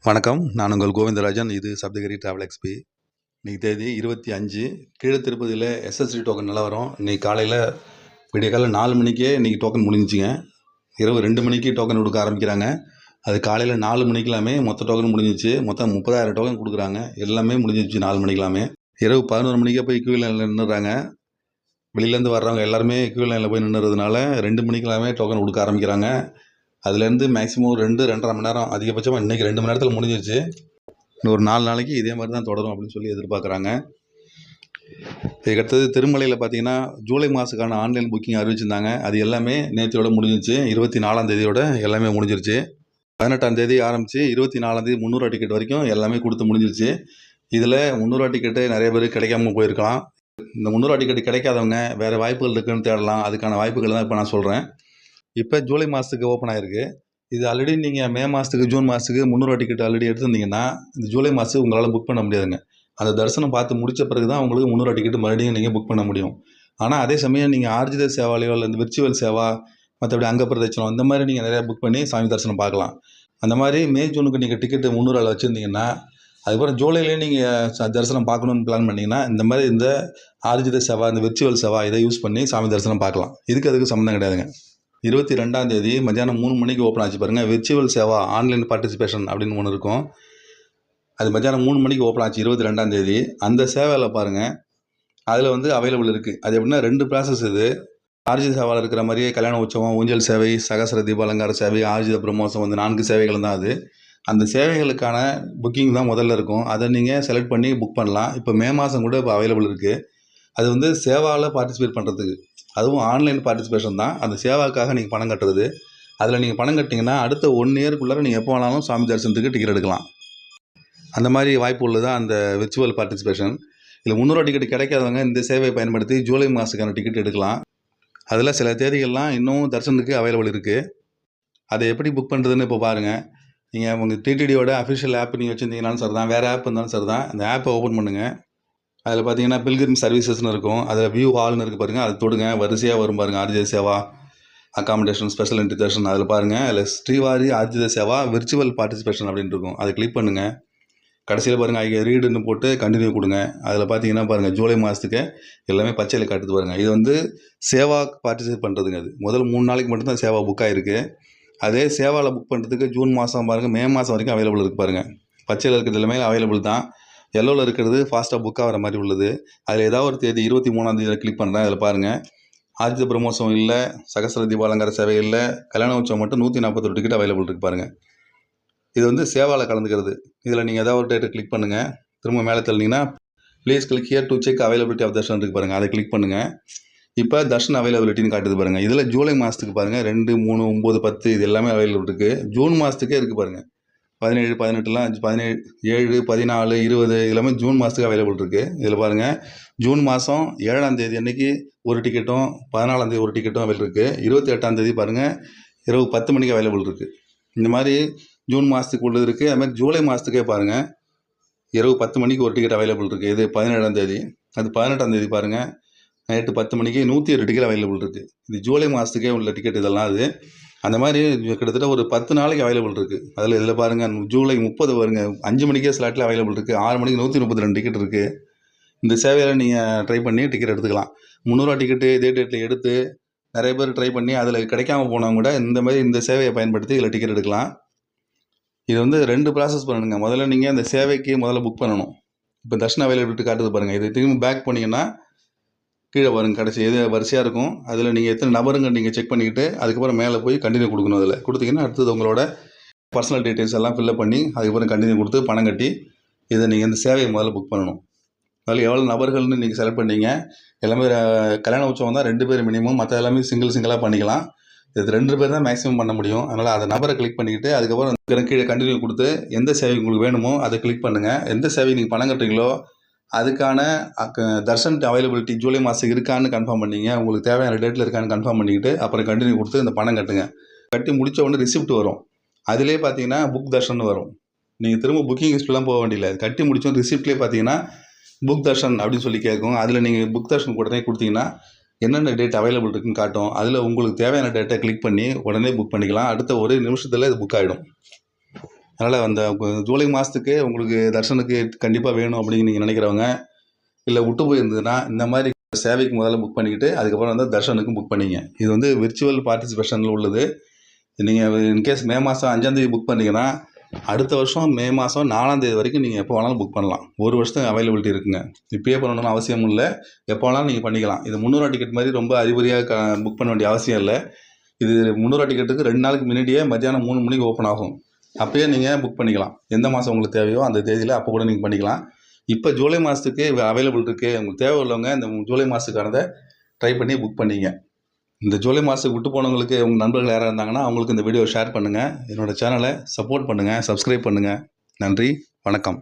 வணக்கம். நான் உங்கள் கோவிந்தராஜன். இது சப்தகிரி டிராவல் எக்ஸ்பி. இன்னைக்கு தேதி 25. கீழ திருப்பதியில எஸ்எஸ்டி டோக்கன் நிலவரம். இன்னைக்கு காலையில விடியற்காலைல 4 மணிக்கே இன்னைக்கு டோக்கன் முடிஞ்சுச்சுங்க. இரவு 2 மணிக்கு டோக்கன் கொடுக்க ஆரம்பிக்கிறாங்க. அது காலையில 4 மணிக்கெல்லாமே மொத்த டோக்கன் முடிஞ்சிச்சு. மொத்தம் 30,000 டோக்கன் கொடுக்குறாங்க. எல்லாமே முடிஞ்சிச்சு 4 மணிக்கெல்லாமே. இரவு 11 மணிக்கே போய் கியூ லைனில் நின்றுறாங்க. வெளியிலேருந்து வர்றவங்க எல்லாருமே கியூ லைனில் போய் நின்றுறதுனால 2 மணிக்கெல்லாமே டோக்கன் கொடுக்க ஆரம்பிக்கிறாங்க. அதுலேருந்து மேக்ஸிமம் 2-2.5 மணி நேரம், அதிகபட்சமாக இன்றைக்கி 2 மணி நேரத்தில் முடிஞ்சிருச்சு. இன்னும் ஒரு 4 நாளைக்கு இதே மாதிரி தான் தொடரும் அப்படின்னு சொல்லி எதிர்பார்க்குறாங்க. இதுக்கடுத்தது திருமலையில் பார்த்தீங்கன்னா ஜூலை மாதத்துக்கான ஆன்லைன் புக்கிங் அறிவிச்சிருந்தாங்க. அது எல்லாமே நேற்றோட முடிஞ்சிச்சு. 24ஆம் தேதியோட எல்லாமே முடிஞ்சிருச்சு. 18ஆம் தேதி ஆரம்பித்து 24ஆம் தேதி 300 டிக்கெட் வரைக்கும் எல்லாமே கொடுத்து முடிஞ்சிருச்சு. இதில் 300 டிக்கெட்டு நிறைய பேர் கிடைக்காம போயிருக்கலாம். இந்த 300 டிக்கெட் கிடைக்காதவங்க வேறு வாய்ப்புகள் இருக்குதுன்னு தேடலாம். அதுக்கான வாய்ப்புகள் தான் இப்போ நான் சொல்கிறேன். இப்போ ஜூலை மாதத்துக்கு ஓப்பன் ஆகிருக்கு. இது ஆல்ரெடி நீங்கள் மே மாதத்துக்கு ஜூன் மாதத்துக்கு 300 டிக்கெட் ஆல்ரெடி எடுத்திருந்தீங்கன்னா இந்த ஜூலை மாதத்துக்கு உங்களால் புக் பண்ண முடியாதுங்க. அந்த தரிசனம் பார்த்து முடித்த பிறகு தான் உங்களுக்கு 300 டிக்கெட் மறுபடியும் நீங்கள் புக் பண்ண முடியும். ஆனால் அதே சமயம் நீங்கள் ஆர்ஜித சேவாலையோ இல்லை இந்த விர்ச்சுவல் சேவா, மற்றபடி அங்க பிரதட்சணம் இந்த மாதிரி நீங்கள் நிறையா புக் பண்ணி சாமி தரிசனம் பார்க்கலாம். அந்த மாதிரி மே ஜூனுக்கு நீங்கள் டிக்கெட்டு 300 வச்சுருந்தீங்கன்னா, அதுக்கப்புறம் ஜூலையிலே நீங்கள் தரிசனம் பார்க்கணுன்னு பிளான் பண்ணிங்கன்னா இந்த ஆர்ஜித சேவா, இந்த விர்ச்சுவல் சேவா இதை யூஸ் பண்ணி சாமி தரிசனம் பார்க்கலாம். அதுக்கு சம்மந்தம் கிடையாதுங்க. 22ஆம் தேதி மத்தியானம் 3 மணிக்கு ஓப்பன் ஆச்சு பாருங்கள். விர்ச்சுவல் சேவா ஆன்லைன் பார்ட்டிசிபேஷன் அப்படின்னு ஒன்று இருக்கும். அது மத்தியானம் 3 மணிக்கு ஓப்பன் ஆச்சு 22ஆம் தேதி. அந்த சேவையில் பாருங்கள், அதில் அவைலபிள் இருக்குது. அது எப்படின்னா 2 ப்ராசஸ் இது. ஆர்ஜித சேவாவில் இருக்கிற மாதிரியே கல்யாண உற்சவம், ஊஞ்சல் சேவை, சகசர தீபாலங்கார சேவை, ஆர்ஜித பிரம்மோற்சவம், 4 சேவைகள் தான் அது. அந்த சேவைகளுக்கான புக்கிங் தான் முதல்ல இருக்கும். அதை நீங்கள் செலக்ட் பண்ணி புக் பண்ணலாம். இப்போ மே மாதம் கூட இப்போ அவைலபிள் இருக்குது. அது சேவாவில் பார்ட்டிசிபேட் பண்ணுறதுக்கு, அதுவும் ஆன்லைன் பார்ட்டிசிபேஷன் தான். அந்த சேவாக்காக நீங்கள் பணம் கட்டுறது. அதில் நீங்கள் பணம் கட்டிங்கன்னா அடுத்த 1 இயருக்குள்ளார நீங்கள் எப்போ வேணாலும் சாமி தரிசனத்துக்கு டிக்கெட் எடுக்கலாம். அந்த மாதிரி வாய்ப்பு உள்ளது அந்த விர்ச்சுவல் பார்ட்டிசிபேஷன். இதில் 300 டிக்கெட் கிடைக்காதவங்க இந்த சேவையை பயன்படுத்தி ஜூலை மாதத்துக்கான டிக்கெட் எடுக்கலாம். அதில் சில தேதிகள்லாம் இன்னும் தரிசனத்துக்கு அவைலபிள் இருக்குது. அதை எப்படி புக் பண்ணுறதுன்னு இப்போ பாருங்கள். நீங்கள் உங்கள் டிடிடியோட அஃபிஷியல் ஆப் நீங்கள் வச்சுருந்தீங்கனாலும் சரி தான், வேறு ஆப் இருந்தாலும் சரி தான், அந்த ஆப்பை ஓப்பன் பண்ணுங்கள். அதில் பார்த்தீங்கன்னா பில்கிரிம் சர்வீசஸ்னு இருக்கும். அதில் வியூ ஹால்னு இருக்குது பாருங்கள். அது தொடுங்க. வரிசையாக வரும் பாருங்கள். ஆர்ஜித சேவா, அக்காமடேஷன், ஸ்பெஷல் என்ட்ரி தர்ஷன். அதில் பாருங்கள், அதில் ஸ்ரீவாரி ஆர்ஜித சேவா விர்ச்சுவல் பார்ட்டிசிபேஷன் அப்படின்னு இருக்கும். அதை கிளிக் பண்ணுங்கள். கடைசியில் பாருங்கள், ஐ ரீடுன்னு போட்டு கண்டினியூ கொடுங்க. அதில் பார்த்தீங்கன்னா பாருங்கள், ஜூலை மாதத்துக்கு எல்லாமே பச்சையில் காட்டுது பாருங்கள். இது சேவா பார்ட்டிசிபேட் பண்ணுறதுங்க. அது முதல் 3 நாளைக்கு மட்டும்தான் சேவா புக் ஆகிருக்கு. அதே சேவாவில் புக் பண்ணுறதுக்கு ஜூன் மாதம் பாருங்கள், மே மாதம் வரைக்கும் அவைலபிள் இருக்குது பாருங்கள். பச்சையில் இருக்கிறது எல்லாமே அவைலபிள் தான். எல்லோவில் இருக்கிறது ஃபாஸ்ட்டாக புக் ஆகிற மாதிரி உள்ளது. அதில் ஏதாவது ஒரு தேதி 23ஆம் தேதியில் கிளிக் பண்ணுறேன். அதில் பாருங்கள், ஆர்ஜித பிரம்மோற்சவம் இல்லை, சகசர தீபாலங்கார சேவை இல்லை, கல்யாண உற்சவம் மட்டும் 141 டிக்கெட் அவைலபிள் இருக்குது பாருங்கள். இது சேவாவில் கலந்துக்கிறது. இதில் நீங்கள் ஏதாவது ஒரு டேட்டை கிளிக் பண்ணுங்கள். திரும்ப மேலே தள்ளினீங்கன்னா please click here to check availability of darshan இருக்குது பாருங்கள். அதை கிளிக் பண்ணுங்கள். இப்போ தர்ஷன் அவைலபிலிட்டின்னு காட்டுது பாருங்கள். இதில் ஜூலை மாதத்துக்கு பாருங்கள் 2, 3, 9, 10 இது எல்லாமே அவைலபிள் இருக்குது. ஜூன் மாதத்துக்கே இருக்குது பாருங்கள். 17, 18லாம் 17, 7, 14, 20 எல்லாமே ஜூன் மாதத்துக்கு அவைலபிள் இருக்குது. இதில் பாருங்கள், ஜூன் மாதம் 7ஆம் தேதி அன்றைக்கி ஒரு டிக்கெட்டும், 14ஆம் தேதி ஒரு டிக்கெட்டும் அவைலபிள் இருக்குது. 28ஆம் தேதி பாருங்கள், இரவு 10 மணிக்கு அவைலபிள் இருக்குது. இந்த மாதிரி ஜூன் மாதத்துக்கு உள்ளது இருக்குது. அதுமாதிரி ஜூலை மாதத்துக்கே பாருங்கள், இரவு 10 மணிக்கு ஒரு டிக்கெட் அவைலபிள் இருக்குது. இது 17ஆம் தேதி. அது 18ஆம் தேதி பாருங்கள், நைட்டு 10 மணிக்கு 107 டிக்கெட் அவைலபிள் இருக்குது. இது ஜூலை மாதத்துக்கே உள்ள டிக்கெட் இதெல்லாம். அது அந்த மாதிரி கிட்டத்தட்ட ஒரு 10 நாளைக்கு அவைலபிள் இருக்குது. இதில் பாருங்கள், ஜூலை 30 வருங்க, 5 மணிக்கே ஸ்லாட்டில் அவைலபிள் இருக்குது. 6 மணிக்கு 132 டிக்கெட் இருக்குது. இந்த சேவையில் நீங்கள் ட்ரை பண்ணி டிக்கெட் எடுத்துக்கலாம். 300 டிக்கெட்டு இதே டேட்டில் எடுத்து நிறைய பேர் ட்ரை பண்ணி அதில் கிடைக்காம போனவங்க கூட இந்த சேவையை பயன்படுத்தி இதில் டிக்கெட் எடுக்கலாம். இது 2 ப்ராசஸ் பண்ணணுங்க. முதல்ல நீங்கள் அந்த சேவைக்கு புக் பண்ணணும். இப்போ தர்ஷன் அவைலபிலிட்டி காட்டுது பாருங்கள். இது திரும்பி பேக் பண்ணிங்கன்னா கீழே பாருங்கள், கடைசி எது வரிசையாக இருக்கும். அதில் நீங்கள் எத்தனை நபருங்க நீங்கள் செக் பண்ணிக்கிட்டு அதுக்கப்புறம் மேலே போய் கண்டினியூ கொடுக்கணும். அதில் கொடுத்தீங்கன்னா அடுத்தது உங்களோட பர்சனல் டீட்டெயில்ஸ் எல்லாம் ஃபில்லப் பண்ணி அதுக்கப்புறம் கண்டினியூ கொடுத்து பணம் கட்டி இதை நீங்கள் இந்த சேவையை முதல்ல புக் பண்ணணும். அதில் எவ்வளோ நபர்கள்னு நீங்கள் செலக்ட் பண்ணீங்க. எல்லாமே கல்யாண உற்சவம் தான் 2 பேர் மினிமம். மற்ற எல்லாமே சிங்கிளாக பண்ணிக்கலாம். இது 2 பேர் தான் மேக்ஸிமம் பண்ண முடியும். அதனால் அந்த நபரை கிளிக் பண்ணிக்கிட்டு அதுக்கப்புறம் கீழே கண்டினியூ கொடுத்து எந்த சேவை உங்களுக்கு வேணுமோ அதை கிளிக் பண்ணுங்கள். எந்த சேவை நீங்கள் பணம் கட்டுறீங்களோ அதுக்கான தர்ஷன் அவைலபிலிட்டி ஜூலை மாதம் இருக்கான்னு கன்ஃபார்ம் பண்ணிங்க. உங்களுக்கு தேவையான டேட்டில் இருக்கான்னு கன்ஃபார்ம் பண்ணிக்கிட்டு அப்புறம் கண்டினியூ கொடுத்து இந்த பணம் கட்டுங்க. கட்டி முடித்த உடனே ரிசிப்ட் வரும். அதிலே பார்த்தீங்கன்னா புக் தர்ஷன் வரும். நீங்கள் திரும்ப புக்கிங் லிஸ்ட்லாம் போக வேண்டியதில்லை. கட்டி முடித்தோம் ரிசிப்ட்லேயே பார்த்தீங்கன்னா புக் தர்ஷன் அப்படின்னு சொல்லி கேட்கும். அதில் நீங்கள் புக் தர்ஷன் உடனே கொடுத்தீங்கன்னா என்னென்ன டேட் அவைலபிள் இருக்குன்னு காட்டும். அதில் உங்களுக்கு தேவையான டேட்டை கிளிக் பண்ணி உடனே புக் பண்ணிக்கலாம். அடுத்த ஒரு நிமிஷத்தில் இது புக் ஆகிடும். அதனால் அந்த ஜூலை மாதத்துக்கு உங்களுக்கு தர்ஷனுக்கு கண்டிப்பாக வேணும் அப்படின்னு நீங்கள் நினைக்கிறவங்க, இல்லை விட்டு போயிருந்ததுன்னா இந்த மாதிரி சேவைக்கு முதல்ல புக் பண்ணிக்கிட்டு அதுக்கப்புறம் வந்து தர்ஷனுக்கும் புக் பண்ணிங்க. இது வந்து விர்ச்சுவல் பார்ட்டிசிபேஷனில் உள்ளது. நீங்கள் இன்கேஸ் மே மாதம் 5ஆம் தேதி புக் பண்ணீங்கன்னா அடுத்த வருஷம் மே மாதம் 4ஆம் தேதி வரைக்கும் நீங்கள் எப்போ வேணாலும் புக் பண்ணலாம். ஒரு வருஷத்துக்கு அவைலபிலிட்டி இருக்குங்க. இப்பயே பண்ணணும்னு அவசியம் இல்லை, எப்போ வேணாலும் நீங்கள் பண்ணிக்கலாம். இது 300 டிக்கெட் மாதிரி ரொம்ப அறிகுறியாக புக் பண்ண வேண்டிய அவசியம் இல்லை. இது 300 டிக்கெட்டுக்கு 2 நாளுக்கு முன்னாடியே மத்தியானம் 3 மணிக்கு ஓப்பன் ஆகும். அப்போயே நீங்கள் புக் பண்ணிக்கலாம். எந்த மாதம் உங்களுக்கு தேவையோ அந்த தேதியில் அப்போ கூட நீங்கள் பண்ணிக்கலாம். இப்போ ஜூலை மாதத்துக்கு அவைலபிள் இருக்குது. உங்களுக்கு தேவை உள்ளவங்க இந்த ஜூலை மாதத்துக்கானதை ட்ரை பண்ணி புக் பண்ணிங்க. இந்த ஜூலை மாதத்துக்கு விட்டு போனவங்களுக்கு உங்கள் நண்பர்கள் யாராக இருந்தாங்கன்னா அவங்களுக்கு இந்த வீடியோ ஷேர் பண்ணுங்கள். என்னோடய சேனலை சப்போர்ட் பண்ணுங்கள், சப்ஸ்கிரைப் பண்ணுங்கள். நன்றி, வணக்கம்.